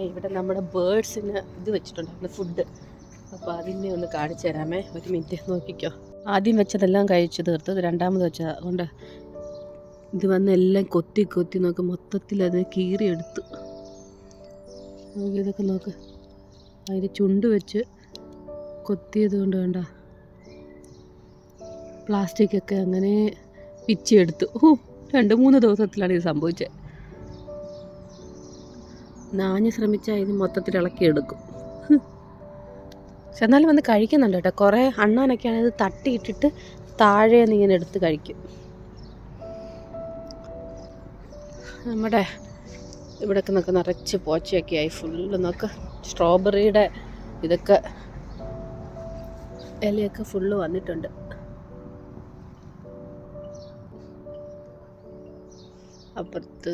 ഇവിടെ നമ്മുടെ ബേഡ്സിന് ഇത് വെച്ചിട്ടുണ്ടായിരുന്നു ഫുഡ്. അപ്പോൾ അതിനെ ഒന്ന് കാണിച്ചു തരാമേ, ഒരു മിനിറ്റ് നോക്കിക്കോ. ആദ്യം വെച്ചതെല്ലാം കഴിച്ചു തീർത്തു, ഇത് രണ്ടാമത് വെച്ചത് അതുകൊണ്ട് ഇത് വന്ന് എല്ലാം കൊത്തി കൊത്തി നോക്ക്, മൊത്തത്തിൽ അതിനെ കീറിയെടുത്തു. നോക്കി ഇതൊക്കെ നോക്ക്, അതിൻ്റെ ചുണ്ട് വെച്ച് കൊത്തിയത് കൊണ്ട് വേണ്ട പ്ലാസ്റ്റിക്കൊക്കെ അങ്ങനെ പിച്ചിയെടുത്തു. 2-3 ദിവസത്തിലാണ് ഇത് സംഭവിച്ചത്. നാഞ്ഞ് ശ്രമിച്ചാൽ ഇത് മൊത്തത്തിൽ ഇളക്കിയെടുക്കും. പക്ഷെ എന്നാലും വന്ന് കഴിക്കുന്നുണ്ട് കേട്ടോ. കുറേ അണ്ണാനൊക്കെയാണ് ഇത് തട്ടിയിട്ടിട്ട് താഴെ നിന്ന് ഇങ്ങനെ എടുത്ത് കഴിക്കും. നമ്മുടെ ഇവിടെയൊക്കെ നോക്ക് നിറച്ച് പോച്ചയൊക്കെ ആയി, ഫുള്ള് നോക്ക്. സ്ട്രോബെറിയുടെ ഇതൊക്കെ ഇലയൊക്കെ ഫുള്ള് വന്നിട്ടുണ്ട്. അപ്പുറത്ത്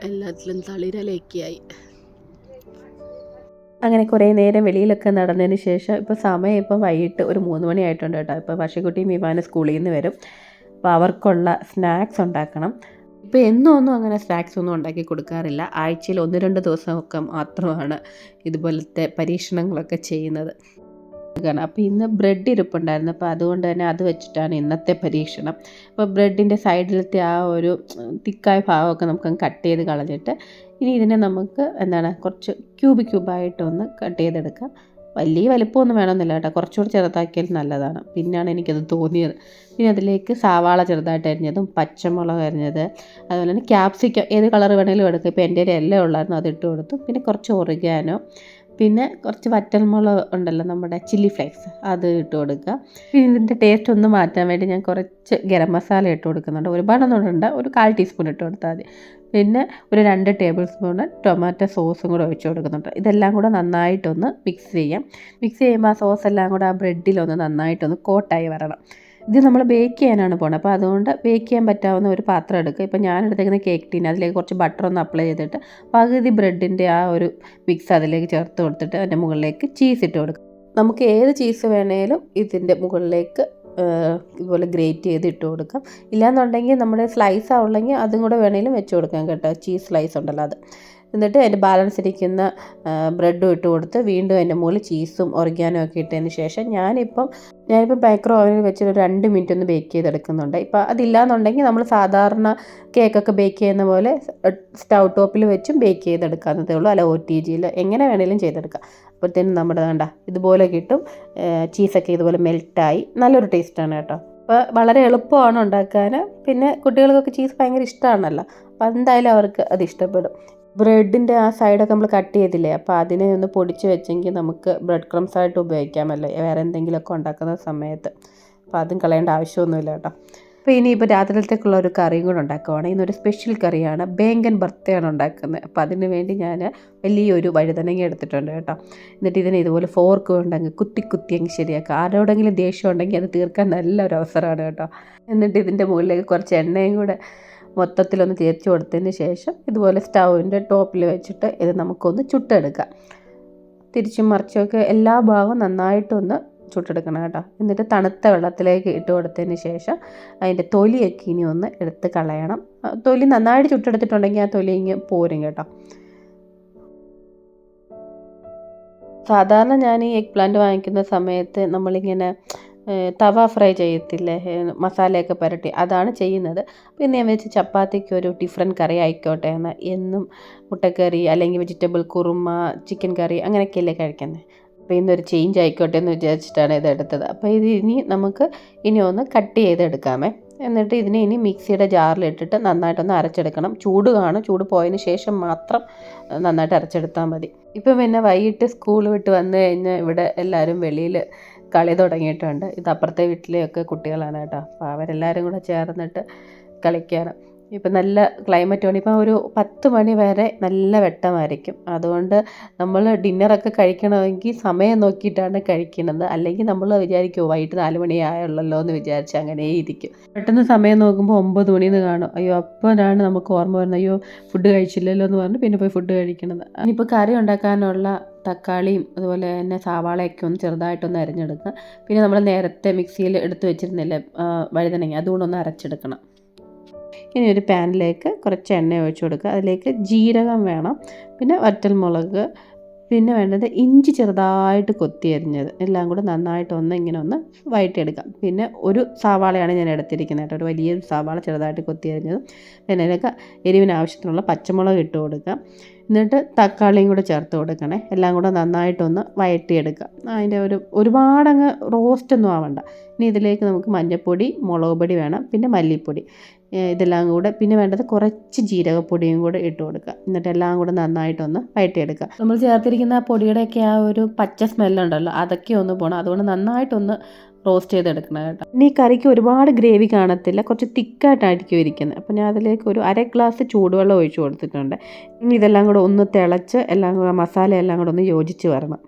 എല്ലാത്തിലും തളിരലയൊക്കെയായി. അങ്ങനെ കുറേ നേരം വെളിയിലൊക്കെ നടന്നതിന് ശേഷം ഇപ്പോൾ സമയം ഇപ്പം വൈകിട്ട് ഒരു 3 മണി ആയിട്ടുണ്ട് കേട്ടോ. ഇപ്പോൾ വർഷക്കുട്ടിയും വിമാനം സ്കൂളിൽ നിന്ന് വരും. അപ്പോൾ അവർക്കുള്ള സ്നാക്സ് ഉണ്ടാക്കണം. ഇപ്പോൾ എന്നൊന്നും അങ്ങനെ സ്നാക്സ് ഒന്നും ഉണ്ടാക്കി കൊടുക്കാറില്ല. ആഴ്ചയിൽ 1-2 ദിവസമൊക്കെ മാത്രമാണ് ഇതുപോലത്തെ പരീക്ഷണങ്ങളൊക്കെ ചെയ്യുന്നത്. അപ്പോൾ ഇന്ന് ബ്രെഡ് ഇരിപ്പുണ്ടായിരുന്നു, അപ്പോൾ അതുകൊണ്ട് തന്നെ അത് വെച്ചിട്ടാണ് ഇന്നത്തെ പരീക്ഷണം. അപ്പോൾ ബ്രെഡിൻ്റെ സൈഡിലത്തെ ആ ഒരു തിക്കായ ഭാഗമൊക്കെ നമുക്ക് കട്ട് ചെയ്ത് കളഞ്ഞിട്ട് ഇനി ഇതിനെ നമുക്ക് കുറച്ച് ക്യൂബായിട്ടൊന്ന് കട്ട് ചെയ്തെടുക്കാം. വലിയ വലിപ്പമൊന്നും വേണമെന്നില്ല കേട്ടോ, കുറച്ചുകൂടി ചെറുതാക്കിയാൽ നല്ലതാണ്. പിന്നെയാണ് എനിക്കത് തോന്നിയത്. പിന്നെ അതിലേക്ക് സവാള ചെറുതായിട്ട് അരിഞ്ഞതും പച്ചമുളക് അരിഞ്ഞത്, അതുപോലെ തന്നെ ക്യാപ്സിക്കം ഏത് കളർ വേണമെങ്കിലും എടുക്കുക. ഇപ്പോൾ എൻ്റെ ഒരു എല്ലാം ഉള്ളായിരുന്നു, അതിട്ട് കൊടുത്തു. പിന്നെ കുറച്ച് ഒറിഗാനോ, പിന്നെ കുറച്ച് വറ്റൽമുളക് ഉണ്ടല്ലോ നമ്മുടെ ചില്ലി ഫ്ലേക്സ്, അത് ഇട്ട് കൊടുക്കുക. പിന്നെ ഇതിൻ്റെ ടേസ്റ്റ് ഒന്ന് മാറ്റാൻ വേണ്ടി ഞാൻ കുറച്ച് ഗരം മസാല ഇട്ട് കൊടുക്കുന്നുണ്ട്. ഒരുപാടൊന്നും ഇടണ്ട, ഒരു 1/4 ടീസ്പൂൺ ഇട്ട് കൊടുത്താൽ മതി. പിന്നെ ഒരു 2 ടേബിൾ സ്പൂണ് ടൊമാറ്റോ സോസും കൂടെ ഒഴിച്ച് കൊടുക്കുന്നുണ്ട്. ഇതെല്ലാം കൂടെ നന്നായിട്ടൊന്ന് മിക്സ് ചെയ്യാം. മിക്സ് ചെയ്യുമ്പോൾ ആ സോസ് എല്ലാം കൂടെ ആ ബ്രെഡിലൊന്ന് നന്നായിട്ടൊന്ന് കോട്ടായി വരണം. ഇത് നമ്മൾ ബേക്ക് ചെയ്യാനാണ് പോകുന്നത്, അപ്പോൾ അതുകൊണ്ട് ബേക്ക് ചെയ്യാൻ പറ്റാവുന്ന ഒരു പാത്രം എടുക്കുക. ഇപ്പോൾ ഞാൻ എടുത്തേക്കുന്ന കേക്ക് ടീൻ, അതിലേക്ക് കുറച്ച് ബട്ടർ ഒന്ന് അപ്ലൈ ചെയ്തിട്ട് പകുതി ബ്രെഡിൻ്റെ ആ ഒരു മിക്സ് അതിലേക്ക് ചേർത്ത് കൊടുത്തിട്ട് അതിൻ്റെ മുകളിലേക്ക് ചീസ് ഇട്ട് കൊടുക്കുക. നമുക്ക് ഏത് ചീസ് വേണേലും ഇതിൻ്റെ മുകളിലേക്ക് ഇതുപോലെ ഗ്രേറ്റ് ചെയ്ത് ഇട്ട് കൊടുക്കാം. ഇല്ലയെന്നുണ്ടെങ്കിൽ നമ്മുടെ സ്ലൈസ് ആവുള്ളെങ്കിൽ അതും കൂടെ വേണേലും വെച്ച് കൊടുക്കാം കേട്ടോ, ചീസ് സ്ലൈസ് ഉണ്ടല്ലോ അത്. എന്നിട്ട് അതിൻ്റെ ബാലൻസ് ഇരിക്കുന്ന ബ്രെഡും ഇട്ട് കൊടുത്ത് വീണ്ടും അതിൻ്റെ മുകളിൽ ചീസും ഒറിഗാനോ ഒക്കെ ഇട്ടതിന് ശേഷം ഞാനിപ്പം മൈക്രോ ഓവനിൽ വെച്ചിട്ട് ഒരു 2 മിനിറ്റ് ഒന്ന് ബേക്ക് ചെയ്തെടുക്കുന്നുണ്ട്. ഇപ്പോൾ അതില്ലാന്നുണ്ടെങ്കിൽ നമ്മൾ സാധാരണ കേക്കൊക്കെ ബേക്ക് ചെയ്യുന്ന പോലെ സ്റ്റൗ ടോപ്പിൽ വെച്ചും ബേക്ക് ചെയ്തെടുക്കാവുന്നതേ ഉള്ളൂ, അല്ല OTGയിൽ എങ്ങനെ വേണേലും ചെയ്തെടുക്കാം. അപ്പോഴത്തേനും നമ്മുടെ ഇതുപോലെ കിട്ടും. ചീസൊക്കെ ഇതുപോലെ മെൽറ്റായി നല്ലൊരു ടേസ്റ്റാണ് കേട്ടോ. അപ്പോൾ വളരെ എളുപ്പമാണ് ഉണ്ടാക്കാൻ. പിന്നെ കുട്ടികൾക്കൊക്കെ ചീസ് ഭയങ്കര ഇഷ്ടമാണല്ലോ, അപ്പോൾ എന്തായാലും അവർക്ക് അത് ഇഷ്ടപ്പെടും. ബ്രെഡിൻ്റെ ആ സൈഡൊക്കെ നമ്മൾ കട്ട് ചെയ്തില്ലേ, അപ്പോൾ അതിനെ ഒന്ന് പൊടിച്ച് വെച്ചെങ്കിൽ നമുക്ക് ബ്രെഡ് ക്രംസ് ആയിട്ട് ഉപയോഗിക്കാമല്ലോ വേറെ എന്തെങ്കിലുമൊക്കെ ഉണ്ടാക്കുന്ന സമയത്ത്. അപ്പോൾ അതും കളയേണ്ട ആവശ്യമൊന്നുമില്ല കേട്ടോ. അപ്പോൾ ഇനിയിപ്പോൾ രാത്രിയിലത്തേക്കുള്ള ഒരു കറിയും കൂടെ ഉണ്ടാക്കുവാണ്. ഇന്നൊരു സ്പെഷ്യൽ കറിയാണ്, ബേങ്കൻ ഭർത്തയാണ് ഉണ്ടാക്കുന്നത്. അപ്പോൾ അതിന് വേണ്ടി ഞാൻ വലിയൊരു വഴുതനങ്ങ എടുത്തിട്ടുണ്ട് കേട്ടോ. എന്നിട്ട് ഇതിനെ ഇതുപോലെ ഫോർക്ക് കൊണ്ടങ്ങ് കുത്തി അങ്ങ് ശരിയാക്കുക. ആരോടെങ്കിലും ദേഷ്യം ഉണ്ടെങ്കിൽ അത് തീർക്കാൻ നല്ലൊരു അവസരമാണ് കേട്ടോ. എന്നിട്ട് ഇതിൻ്റെ മുകളിലേക്ക് കുറച്ച് എണ്ണയും കൂടെ മൊത്തത്തിലൊന്ന് തേച്ച് കൊടുത്തതിന് ശേഷം ഇതുപോലെ സ്റ്റൗവിൻ്റെ ടോപ്പിൽ വെച്ചിട്ട് ഇത് നമുക്കൊന്ന് ചുട്ടെടുക്കാം. തിരിച്ചും മറിച്ചുമൊക്കെ എല്ലാ ഭാഗവും നന്നായിട്ടൊന്ന് ചുട്ടെടുക്കണം കേട്ടോ. എന്നിട്ട് തണുത്ത വെള്ളത്തിലേക്ക് ഇട്ട് കൊടുത്തതിന് ശേഷം അതിൻ്റെ തൊലിയൊക്കെ ഇനി ഒന്ന് എടുത്ത് കളയണം. തൊലി നന്നായിട്ട് ചുട്ടെടുത്തിട്ടുണ്ടെങ്കിൽ ആ തൊലി ഇങ്ങനെ പോരും കേട്ടോ. സാധാരണ ഞാൻ ഈ എഗ് പ്ലാന്റ് വാങ്ങിക്കുന്ന സമയത്ത് നമ്മളിങ്ങനെ തവ ഫ്രൈ ചെയ്യത്തില്ലേ, മസാലയൊക്കെ പുരട്ടി, അതാണ് ചെയ്യുന്നത്. പിന്നെ ഞാൻ വെച്ച് ചപ്പാത്തിക്ക് ഒരു ഡിഫറെൻറ്റ് കറി ആയിക്കോട്ടെ എന്ന്. എന്നും മുട്ടക്കറി അല്ലെങ്കിൽ വെജിറ്റബിൾ കുറുമ, ചിക്കൻ കറി അങ്ങനെയൊക്കെയല്ലേ കഴിക്കുന്നത്. അപ്പോൾ ഇന്നൊരു ചേഞ്ച് ആയിക്കോട്ടെ എന്ന് വിചാരിച്ചിട്ടാണ് ഇതെടുത്തത്. അപ്പോൾ ഇത് നമുക്ക് ഒന്ന് കട്ട് ചെയ്തെടുക്കാമേ. എന്നിട്ട് ഇതിനെ ഇനി മിക്സിയുടെ ജാറിലിട്ടിട്ട് നന്നായിട്ടൊന്ന് അരച്ചെടുക്കണം. ചൂട് പോയതിന് ശേഷം മാത്രം നന്നായിട്ട് അരച്ചെടുത്താൽ മതി. ഇപ്പം പിന്നെ വൈകിട്ട് സ്കൂൾ വിട്ട് വന്നു കഴിഞ്ഞാൽ ഇവിടെ എല്ലാവരും വെളിയിൽ കളി തുടങ്ങിയിട്ടുണ്ട്. ഇത് അപ്പുറത്തെ വീട്ടിലെയൊക്കെ കുട്ടികളാണ് കേട്ടോ. അപ്പോൾ അവരെല്ലാവരും കൂടെ ചേർന്നിട്ട് കളിക്കുകയാണ്. ഇപ്പം നല്ല ക്ലൈമറ്റാണ്. ഇപ്പം ഒരു 10 മണി വരെ നല്ല വെട്ടമായിരിക്കും. അതുകൊണ്ട് നമ്മൾ ഡിന്നറൊക്കെ കഴിക്കണമെങ്കിൽ സമയം നോക്കിയിട്ടാണ് കഴിക്കുന്നത്. അല്ലെങ്കിൽ നമ്മൾ വിചാരിക്കുമോ വൈകിട്ട് 4 മണിയായുള്ളല്ലോ എന്ന് വിചാരിച്ച് അങ്ങനെ ഇരിക്കും. പെട്ടെന്ന് സമയം നോക്കുമ്പോൾ 9 മണിയെന്ന് കാണും. അയ്യോ, അപ്പോഴാണ് നമുക്ക് ഓർമ്മ വരുന്നത്, അയ്യോ ഫുഡ് കഴിച്ചില്ലല്ലോ എന്ന് പറഞ്ഞ് പിന്നെ പോയി ഫുഡ് കഴിക്കണത്. ഇനിയിപ്പോൾ കറി ഉണ്ടാക്കാനുള്ള തക്കാളിയും അതുപോലെ തന്നെ സവാളയൊക്കെ ഒന്ന് ചെറുതായിട്ടൊന്ന് അരിഞ്ഞെടുക്കുക. പിന്നെ നമ്മൾ നേരത്തെ മിക്സിയിൽ എടുത്ത് വെച്ചിരുന്നില്ലേ വഴുതനങ്ങ, അതുകൊണ്ടൊന്ന് അരച്ചെടുക്കണം. ഇനി ഒരു പാനിലേക്ക് കുറച്ച് എണ്ണ ഒഴിച്ച് കൊടുക്കുക. അതിലേക്ക് ജീരകം വേണം, പിന്നെ വറ്റൽമുളക്, പിന്നെ വേണ്ടത് ഇഞ്ചി ചെറുതായിട്ട് കൊത്തി അരിഞ്ഞത്, എല്ലാം കൂടെ നന്നായിട്ടൊന്ന് ഇങ്ങനെ ഒന്ന് വഴറ്റിയെടുക്കാം. പിന്നെ ഒരു സവാളയാണ് ഞാൻ എടുത്തിരിക്കുന്നത് കേട്ടോ, ഒരു വലിയ സവാള ചെറുതായിട്ട് കൊത്തി അരിഞ്ഞതും. പിന്നെ അതിലേക്ക് എരിവിന് ആവശ്യത്തിനുള്ള പച്ചമുളക് ഇട്ട് കൊടുക്കാം. എന്നിട്ട് തക്കാളിയും കൂടെ ചേർത്ത് കൊടുക്കണേ. എല്ലാം കൂടെ നന്നായിട്ടൊന്ന് വഴറ്റിയെടുക്കുക. അതിൻ്റെ ഒരുപാടങ്ങ് റോസ്റ്റൊന്നും ആവണ്ട. ഇനി ഇതിലേക്ക് നമുക്ക് മഞ്ഞൾപ്പൊടി, മുളക് പൊടി വേണം, പിന്നെ മല്ലിപ്പൊടി, ഇതെല്ലാം കൂടെ. പിന്നെ വേണ്ടത് കുറച്ച് ജീരകപ്പൊടിയും കൂടെ ഇട്ട് കൊടുക്കുക. എന്നിട്ട് എല്ലാം കൂടെ നന്നായിട്ടൊന്ന് വഴറ്റിയെടുക്കുക. നമ്മൾ ചേർത്തിരിക്കുന്ന ആ പൊടിയുടെയൊക്കെ ആ ഒരു പച്ച സ്മെല്ലുണ്ടല്ലോ, അതൊക്കെ ഒന്ന് പോകണം. അതുകൊണ്ട് നന്നായിട്ടൊന്ന് റോസ്റ്റ് ചെയ്തെടുക്കണം കേട്ടോ. ഇനി ഈ കറിക്ക് ഒരുപാട് ഗ്രേവി കാണത്തില്ല, കുറച്ച് തിക്കായിട്ടായിരിക്കും ഇരിക്കുന്നത്. അപ്പോൾ ഞാൻ അതിലേക്ക് ഒരു 1/2 ഗ്ലാസ് ചൂടുവെള്ളം ഒഴിച്ച് കൊടുത്തിട്ടുണ്ട്. ഇനി ഇതെല്ലാം കൂടെ ഒന്ന് തിളച്ച് എല്ലാം കൂടെ മസാല എല്ലാം കൂടെ ഒന്ന് യോജിച്ച് വരണം.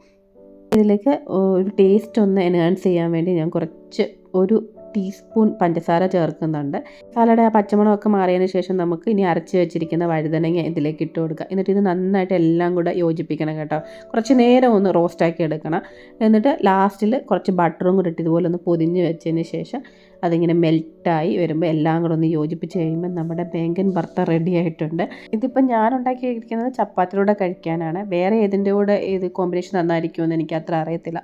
ഇതിലേക്ക് ഒരു ടേസ്റ്റ് ഒന്ന് എൻഹാൻസ് ചെയ്യാൻ വേണ്ടി ഞാൻ കുറച്ച് ഒരു ടീസ്പൂൺ പഞ്ചസാര ചേർക്കുന്നുണ്ട്. മസാലയുടെ ആ പച്ചമണമൊക്കെ മാറിയതിന് ശേഷം നമുക്ക് ഇനി അരച്ച് വെച്ചിരിക്കുന്ന വഴുതനങ്ങ ഇതിലേക്ക് ഇട്ട് കൊടുക്കുക. എന്നിട്ട് ഇത് നന്നായിട്ട് എല്ലാം കൂടെ യോജിപ്പിക്കണം കേട്ടോ. കുറച്ച് നേരം ഒന്ന് റോസ്റ്റാക്കി എടുക്കണം. എന്നിട്ട് ലാസ്റ്റിൽ കുറച്ച് ബട്ടറും കൂടി ഇട്ട് ഇതുപോലെ ഒന്ന് പൊതിഞ്ഞ് വെച്ചതിന് ശേഷം അതിങ്ങനെ മെൽറ്റായി വരുമ്പോൾ എല്ലാം കൂടെ ഒന്ന് യോജിപ്പിച്ച് കഴിയുമ്പോൾ നമ്മുടെ ബേങ്കൻ ഭർത്ത റെഡി ആയിട്ടുണ്ട്. ഇതിപ്പോൾ ഞാൻ ഉണ്ടാക്കിയിരിക്കുന്നത് ചപ്പാത്തിയുടെ കഴിക്കാനാണ്. വേറെ ഏതിൻ്റെ കൂടെ ഇത് കോമ്പിനേഷൻ നന്നായിരിക്കുമെന്ന് എനിക്ക് അത്ര അറിയത്തില്ല.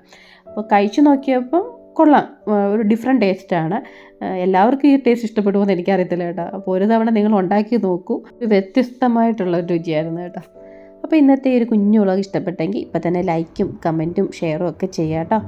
അപ്പോൾ കഴിച്ചു നോക്കിയപ്പം കൊള്ളാം, ഒരു ഡിഫറെൻറ്റ് ടേസ്റ്റാണ്. എല്ലാവർക്കും ഈ ടേസ്റ്റ് ഇഷ്ടപ്പെടുമെന്ന് എനിക്കറിയത്തില്ല കേട്ടോ. അപ്പോൾ ഒരു തവണ നിങ്ങൾ ഉണ്ടാക്കി നോക്കൂ. വ്യത്യസ്തമായിട്ടുള്ള രുചിയായിരുന്നു കേട്ടോ. അപ്പോൾ ഇന്നത്തെ ഒരു കുഞ്ഞു വ്ളോഗ് ഇഷ്ടപ്പെട്ടെങ്കിൽ ഇപ്പോൾ തന്നെ ലൈക്കും കമൻറ്റും ഷെയറും ഒക്കെ ചെയ്യാം കേട്ടോ.